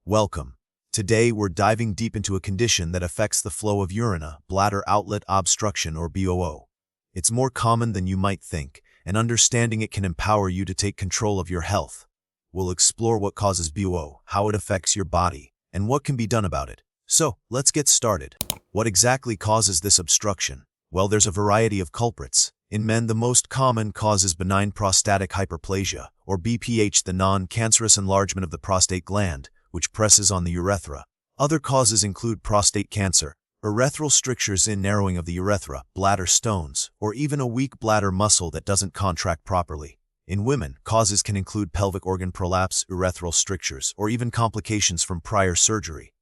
Welcome. Today we're diving deep into a condition that affects the flow of urine, bladder outlet obstruction or BOO. It's more common than you might think, and understanding it can empower you to take control of your health. We'll explore what causes BOO, how it affects your body, and what can be done about it. So, let's get started. What exactly causes this obstruction? Well, there's a variety of culprits. In men, the most common cause is benign prostatic hyperplasia, or BPH, the non-cancerous enlargement of the prostate gland, which presses on the urethra. Other causes include prostate cancer, urethral strictures in narrowing of the urethra, bladder stones, or even a weak bladder muscle that doesn't contract properly. In women, causes can include pelvic organ prolapse, urethral strictures, or even complications from prior surgery.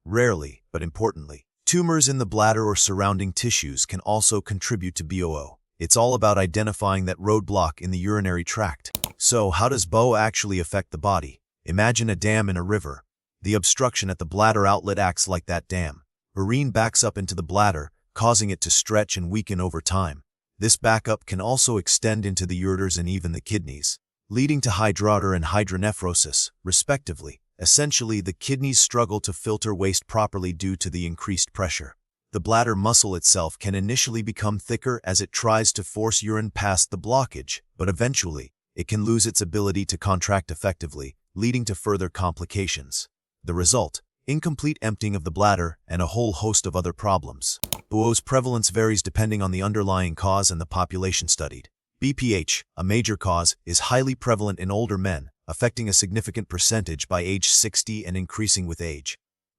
Rarely, but importantly, tumors in the bladder or surrounding tissues can also contribute to BOO. It's all about identifying that roadblock in the urinary tract. So, how does BOO actually affect the body? Imagine a dam in a river. The obstruction at the bladder outlet acts like that dam. Urine backs up into the bladder, causing it to stretch and weaken over time. This backup can also extend into the ureters and even the kidneys, leading to hydroder and hydronephrosis, respectively. Essentially, the kidneys struggle to filter waste properly due to the increased pressure. The bladder muscle itself can initially become thicker as it tries to force urine past the blockage, but eventually, it can lose its ability to contract effectively, leading to further complications. The result: incomplete emptying of the bladder and a whole host of other problems. BOO's prevalence varies depending on the underlying cause and the population studied. BPH, a major cause, is highly prevalent in older men, affecting a significant percentage by age 60 and increasing with age.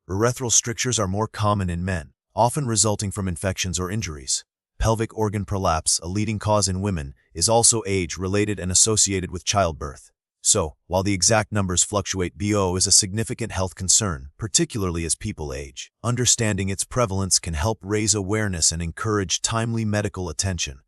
Urethral strictures are more common in men, often resulting from infections or injuries. Pelvic organ prolapse, a leading cause in women, is also age-related and associated with childbirth. So, while the exact numbers fluctuate, BOO is a significant health concern, particularly as people age. Understanding its prevalence can help raise awareness and encourage timely medical attention.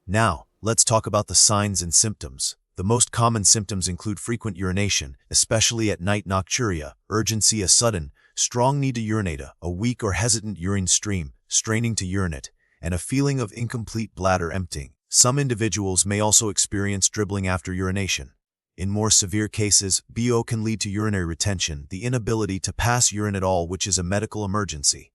Now, let's talk about the signs and symptoms. The most common symptoms include frequent urination, especially at night, nocturia, urgency, a sudden, strong need to urinate, a weak or hesitant urine stream, straining to urinate, and a feeling of incomplete bladder emptying. Some individuals may also experience dribbling after urination. In more severe cases, BOO can lead to urinary retention, the inability to pass urine at all, which is a medical emergency.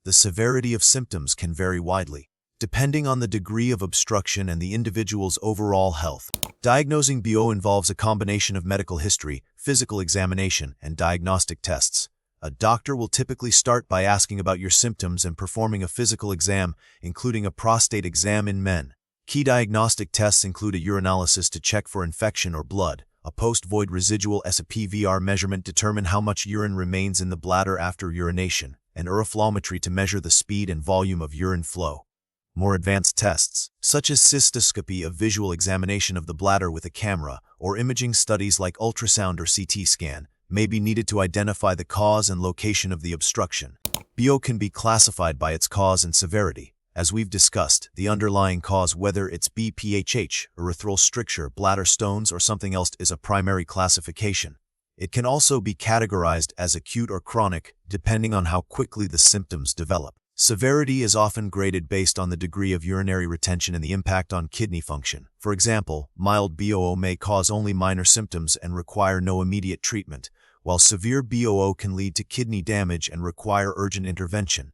The severity of symptoms can vary widely, depending on the degree of obstruction and the individual's overall health. Diagnosing BOO involves a combination of medical history, physical examination, and diagnostic tests. A doctor will typically start by asking about your symptoms and performing a physical exam, including a prostate exam in men. Key diagnostic tests include a urinalysis to check for infection or blood, a post-void residual SPVR measurement to determine how much urine remains in the bladder after urination, and uroflowmetry to measure the speed and volume of urine flow. More advanced tests, such as cystoscopy, a visual examination of the bladder with a camera, or imaging studies like ultrasound or CT scan, may be needed to identify the cause and location of the obstruction. BOO can be classified by its cause and severity. As we've discussed, the underlying cause, whether it's BPHH, urethral stricture, bladder stones, or something else, is a primary classification. It can also be categorized as acute or chronic, depending on how quickly the symptoms develop. Severity is often graded based on the degree of urinary retention and the impact on kidney function. For example, mild BOO may cause only minor symptoms and require no immediate treatment, while severe BOO can lead to kidney damage and require urgent intervention.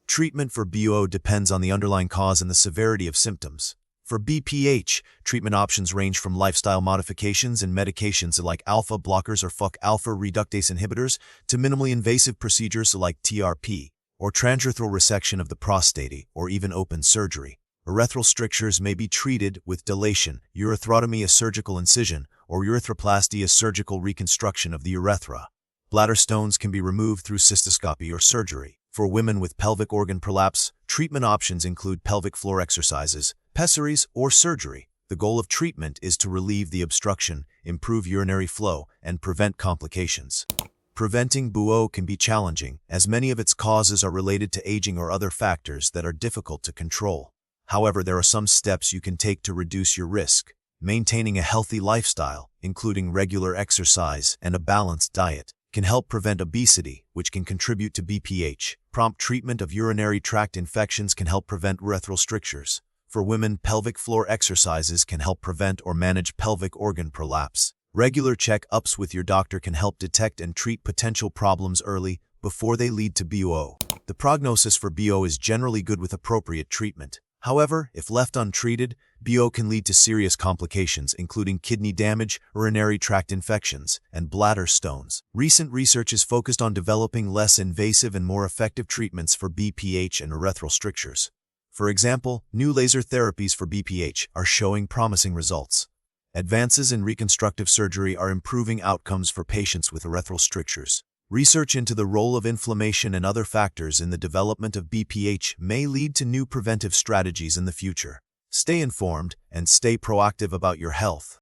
Treatment for BOO depends on the underlying cause and the severity of symptoms. For BPH, treatment options range from lifestyle modifications and medications like alpha blockers or FOC-alpha reductase inhibitors to minimally invasive procedures like TRP, or transurethral resection of the prostate, or even open surgery. Urethral strictures may be treated with dilation, urethrotomy, a surgical incision, or urethroplasty, a surgical reconstruction of the urethra. Bladder stones can be removed through cystoscopy or surgery. For women with pelvic organ prolapse, treatment options include pelvic floor exercises, pessaries, or surgery. The goal of treatment is to relieve the obstruction, improve urinary flow, and prevent complications. Preventing BOO can be challenging, as many of its causes are related to aging or other factors that are difficult to control. However, there are some steps you can take to reduce your risk. Maintaining a healthy lifestyle, including regular exercise and a balanced diet, can help prevent obesity, which can contribute to BPH. Prompt treatment of urinary tract infections can help prevent urethral strictures. For women, pelvic floor exercises can help prevent or manage pelvic organ prolapse. Regular check-ups with your doctor can help detect and treat potential problems early before they lead to BO. The prognosis for BO is generally good with appropriate treatment. However, if left untreated, BO can lead to serious complications, including kidney damage, urinary tract infections, and bladder stones. Recent research is focused on developing less invasive and more effective treatments for BPH and urethral strictures. For example, new laser therapies for BPH are showing promising results. Advances in reconstructive surgery are improving outcomes for patients with urethral strictures. Research into the role of inflammation and other factors in the development of BPH may lead to new preventive strategies in the future. Stay informed and stay proactive about your health.